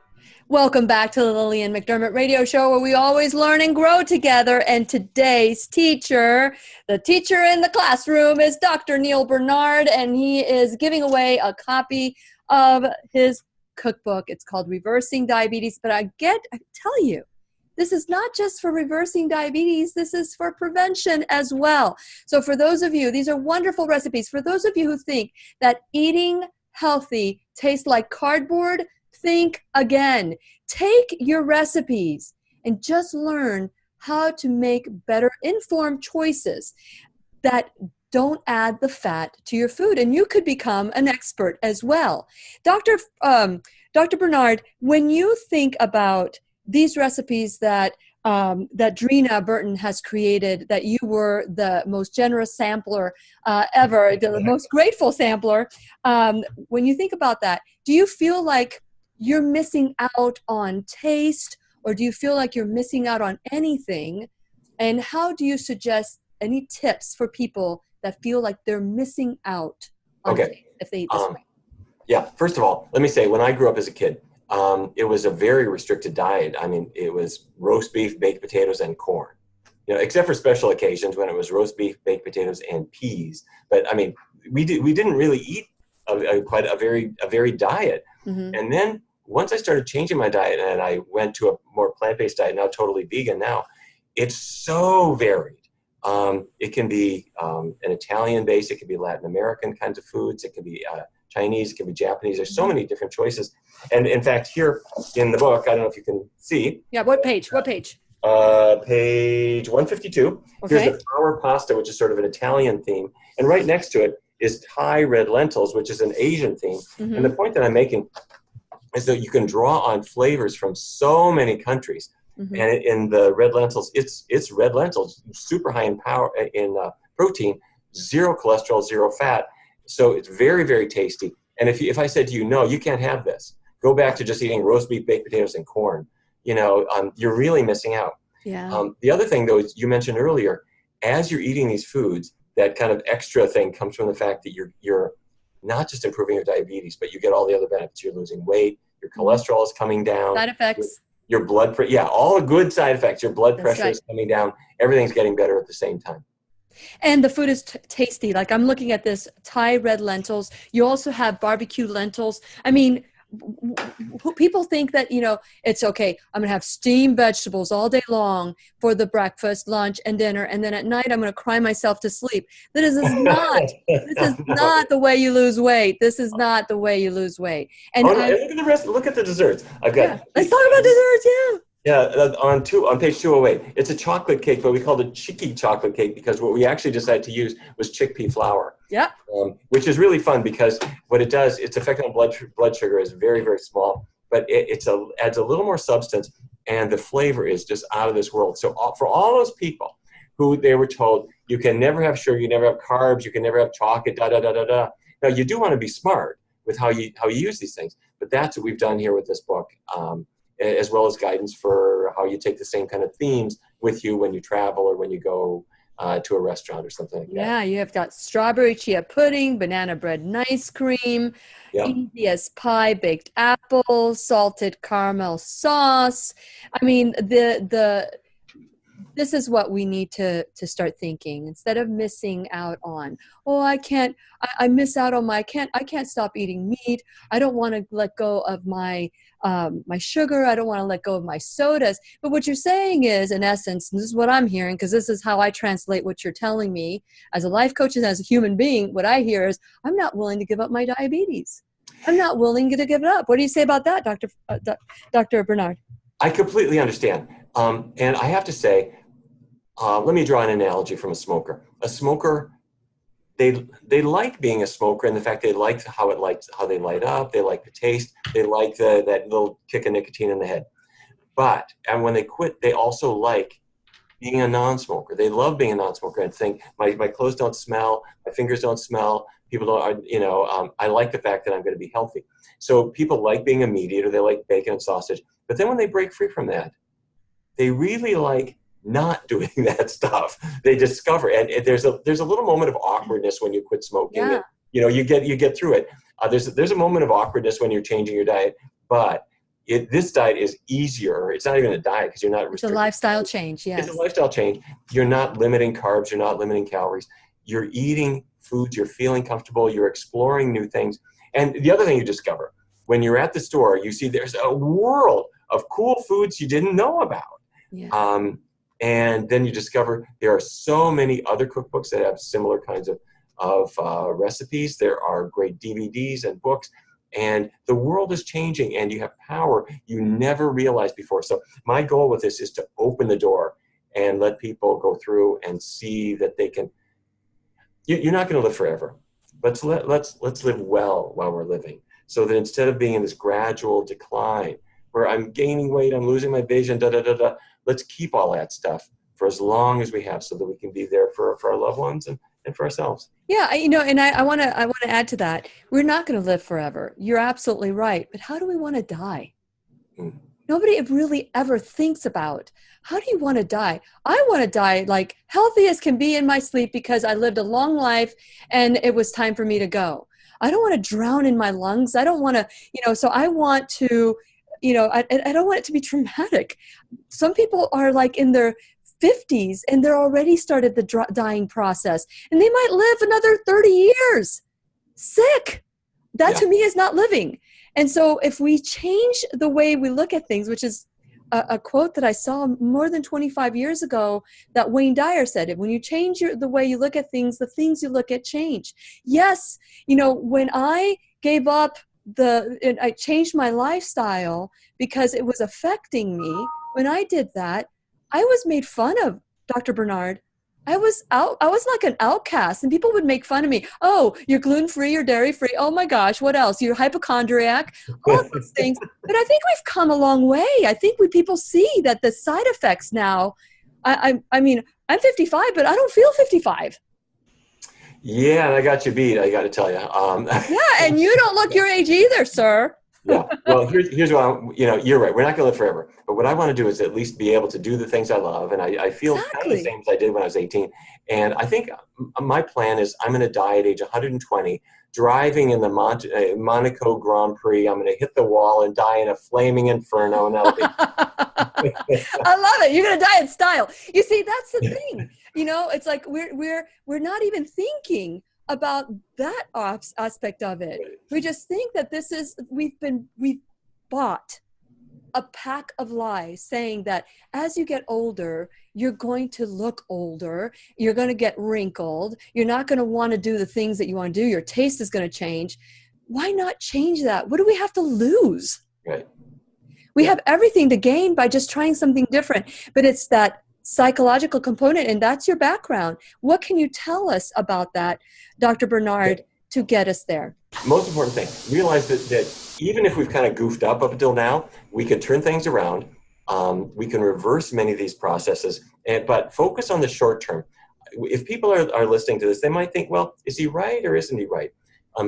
Welcome back to the Lillian McDermott Radio Show, where we always learn and grow together. And today's teacher, the teacher in the classroom, is Dr. Neal Barnard, and he is giving away a copy of his cookbook. It's called Reversing Diabetes. But I tell you, this is not just for reversing diabetes. This is for prevention as well. So for those of you, these are wonderful recipes. For those of you who think that eating healthy tastes like cardboard, think again. Take your recipes and just learn how to make better informed choices that don't add the fat to your food, and you could become an expert as well. Dr. Barnard, when you think about these recipes that that Drina Burton has created, that you were the most generous sampler ever, the most grateful sampler. When you think about that, do you feel like you're missing out on taste, or do you feel like you're missing out on anything? And how do you suggest any tips for people that feel like they're missing out on taste if they eat this way?
Yeah, first of all, let me say, when I grew up as a kid, it was a very restricted diet. I mean, it was roast beef, baked potatoes, and corn. You know, except for special occasions when it was roast beef, baked potatoes, and peas. But I mean, we didn't really eat quite a very diet.
Mm-hmm.
And then once I started changing my diet and I went to a more plant-based diet, now totally vegan now, it's so varied. It can be an Italian base, it can be Latin American kinds of foods, it can be Chinese, it can be Japanese. There's so many different choices. And in fact, here in the book, I don't know if you can see.
Yeah, what page? What page?
Page 152.
Okay.
Here's the flour pasta, which is sort of an Italian theme. And right next to it is Thai red lentils, which is an Asian theme.
Mm-hmm.
And the point that I'm making is that you can draw on flavors from so many countries.
Mm-hmm.
And in the red lentils, it's red lentils, super high in protein, zero cholesterol, zero fat. So it's very, very tasty. And if I said to you, no, you can't have this, go back to just eating roast beef, baked potatoes, and corn, you know, you're really missing out.
Yeah.
The other thing, though, is you mentioned earlier, as you're eating these foods, that kind of extra thing comes from the fact that you're not just improving your diabetes, but you get all the other benefits. You're losing weight, your cholesterol is coming down.
Side effects.
Your blood pressure, yeah, all the good side effects. Your blood pressure
right.
is coming down. Everything's getting better at the same time.
And the food is tasty. Like I'm looking at this Thai red lentils. You also have barbecue lentils. I mean, people think that, you know, it's okay. I'm going to have steamed vegetables all day long for the breakfast, lunch, and dinner. And then at night, I'm going to cry myself to sleep. This is not, not the way you lose weight. This is not the way you lose weight. And
look at the rest. Look at the desserts. I've got.
Yeah. Let's talk about desserts. Yeah.
Yeah, on page 208, it's a chocolate cake, but we called it chicky chocolate cake because what we actually decided to use was chickpea flour.
Yeah.
Which is really fun because what it does, its effect on blood sugar is very, very small, but it adds a little more substance, and the flavor is just out of this world. So for all those people who they were told, you can never have sugar, you never have carbs, you can never have chocolate, da-da-da-da-da. Now, you do want to be smart with how you use these things, but that's what we've done here with this book. As well as guidance for how you take the same kind of themes with you when you travel or when you go to a restaurant or something like that.
Yeah, you have got strawberry chia pudding, banana bread and ice cream, easy as pie, baked apples, salted caramel sauce. I mean, this is what we need to start thinking instead of missing out on. Oh, I miss out on I can't stop eating meat. I don't want to let go of my sugar. I don't want to let go of my sodas. But what you're saying is, in essence, and this is what I'm hearing, because this is how I translate what you're telling me as a life coach and as a human being, what I hear is, I'm not willing to give up my diabetes. I'm not willing to give it up. What do you say about that, Dr. Barnard?
I completely understand. And I have to say, let me draw an analogy from a smoker. A smoker, they like being a smoker and the fact they like how they light up, they like the taste, they like that little kick of nicotine in the head. And when they quit, they also like being a non-smoker. They love being a non-smoker and think, my clothes don't smell, my fingers don't smell, people don't, I like the fact that I'm going to be healthy. So people like being a meat eater, they like bacon and sausage. But then when they break free from that, they really like not doing that stuff. They discover, and there's a little moment of awkwardness when you quit smoking.
Yeah.
And, you get through it. There's a moment of awkwardness when you're changing your diet, but this diet is easier. It's not even a diet because you're not restricted.
It's a lifestyle change. Yes.
It's a lifestyle change. You're not limiting carbs. You're not limiting calories. You're eating foods. You're feeling comfortable. You're exploring new things. And the other thing you discover when you're at the store, you see there's a world of cool foods you didn't know about.
Yeah.
And then you discover there are so many other cookbooks that have similar kinds of recipes. There are great DVDs and books, and the world is changing, and you have power you never realized before. So my goal with this is to open the door and let people go through and see that they can. You're not going to live forever, but let's live well while we're living, so that instead of being in this gradual decline where I'm gaining weight, I'm losing my vision, let's keep all that stuff for as long as we have so that we can be there for our loved ones and for ourselves.
Yeah, and I want to add to that. We're not going to live forever. You're absolutely right. But how do we want to die?
Mm.
Nobody really ever thinks about, how do you want to die? I want to die like healthy as can be in my sleep because I lived a long life and it was time for me to go. I don't want to drown in my lungs. I don't want to, so I want to, I don't want it to be traumatic. Some people are like in their 50s and they're already started the dying process and they might live another 30 years sick. That to me is not living. And so if we change the way we look at things, which is a quote that I saw more than 25 years ago that Wayne Dyer said it, when you change the way you look at things, the things you look at change. Yes, when I gave up I changed my lifestyle because it was affecting me. When I did that, I was made fun of, Dr. Barnard. I was like an outcast and people would make fun of me. Oh, you're gluten-free, you're dairy-free. Oh my gosh, what else? You're hypochondriac, all of those things. But I think we've come a long way. I think people see that the side effects now, I mean, I'm 55, but I don't feel 55.
Yeah, and I got you beat, I got to tell you.
Yeah, and you don't look your age either, sir.
Yeah. Well, here's what you're right. We're not going to live forever. But what I want to do is at least be able to do the things I love. And I feel kind of the same as I did when I was 18. And I think my plan is I'm going to die at age 120, driving in the Monaco Grand Prix. I'm going to hit the wall and die in a flaming inferno. And that'll be
I love it. You're going to die in style. You see, that's the thing. It's like we're not even thinking about that aspect of it. We just think that we've bought a pack of lies saying that as you get older, you're going to look older, you're going to get wrinkled, you're not going to want to do the things that you want to do, your taste is going to change. Why not change that? What do we have to lose?
Right.
We have everything to gain by just trying something different, but it's that psychological component, and that's your background. What can you tell us about that, Dr. Barnard, to get us there?
Most important thing, realize that even if we've kind of goofed up until now, we can turn things around. We can reverse many of these processes, but focus on the short term. If people are listening to this, they might think, well, is he right or isn't he right?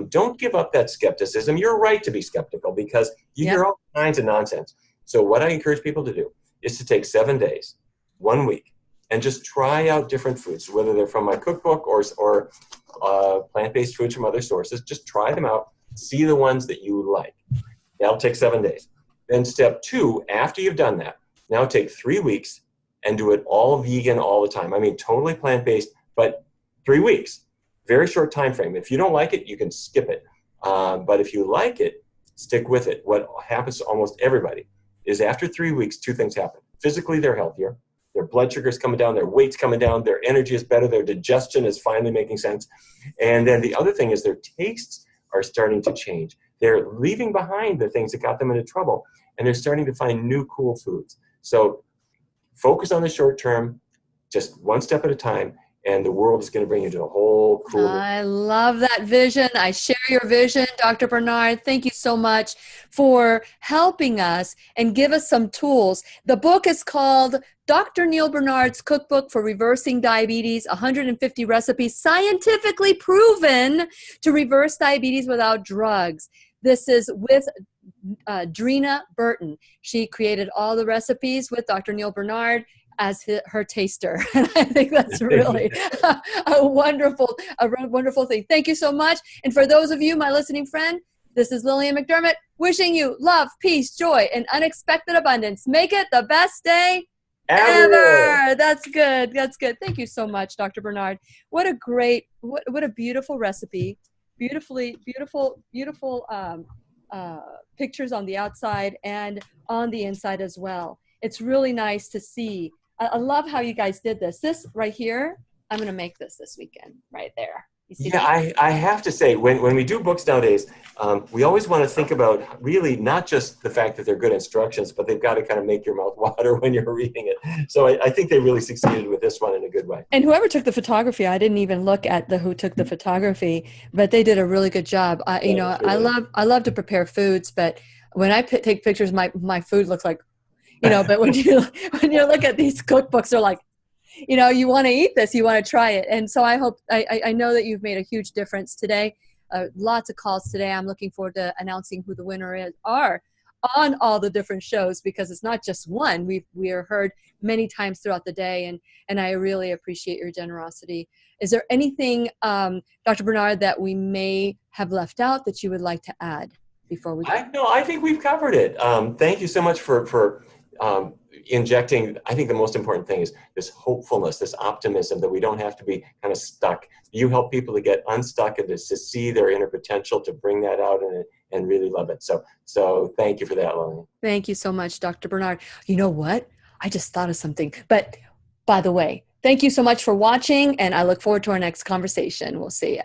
Don't give up that skepticism. You're right to be skeptical because you hear all kinds of nonsense. So what I encourage people to do is to take 7 days, 1 week, and just try out different foods, whether they're from my cookbook or plant-based foods from other sources. Just try them out, see the ones that you like. That'll take 7 days. Then step 2, after you've done that, now take 3 weeks and do it all vegan all the time. I mean, totally plant-based, but 3 weeks, very short time frame. If you don't like it, you can skip it. But if you like it, stick with it. What happens to almost everybody is after 3 weeks, 2 things happen. Physically, they're healthier. Their blood sugar's coming down, their weight's coming down, their energy is better, their digestion is finally making sense. And then the other thing is their tastes are starting to change. They're leaving behind the things that got them into trouble, and they're starting to find new cool foods. So focus on the short term, just one step at a time, and the world is going to bring you to a whole cool.
I love that vision. I share your vision, Dr. Barnard. Thank you so much for helping us and give us some tools. The book is called Dr. Neal Barnard's Cookbook for Reversing Diabetes, 150 recipes scientifically proven to reverse diabetes without drugs. This is with Drina Burton. She created all the recipes with Dr. Neal Barnard as her taster. And I think that's really a wonderful thing. Thank you so much. And for those of you, my listening friend, this is Lillian McDermott wishing you love, peace, joy, and unexpected abundance. Make it the best day ever. That's good. That's good. Thank you so much, Dr. Barnard. What a great, what a beautiful recipe. Beautiful pictures on the outside and on the inside as well. It's really nice to see. I love how you guys did this. This right here, I'm going to make this weekend right there. You see that?
I have to say, when we do books nowadays, we always want to think about really not just the fact that they're good instructions, but they've got to kind of make your mouth water when you're reading it. So I think they really succeeded with this one in a good way.
And whoever took the photography, I didn't even look at who took the photography, but they did a really good job. I love to prepare foods, but when I take pictures, my food looks like, But when you look at these cookbooks, they're like, you want to eat this, you want to try it. And so I know that you've made a huge difference today. Lots of calls today. I'm looking forward to announcing who the winner are on all the different shows, because it's not just one. We are heard many times throughout the day, and I really appreciate your generosity. Is there anything, Dr. Barnard, that we may have left out that you would like to add before we go?
No, I think we've covered it. Thank you so much for injecting. I think the most important thing is this hopefulness, this optimism that we don't have to be kind of stuck. You help people to get unstuck and to see their inner potential, to bring that out and really love it. So thank you for that, Lillian.
Thank you so much, Dr. Barnard. You know what? I just thought of something. But by the way, thank you so much for watching, and I look forward to our next conversation. We'll see ya.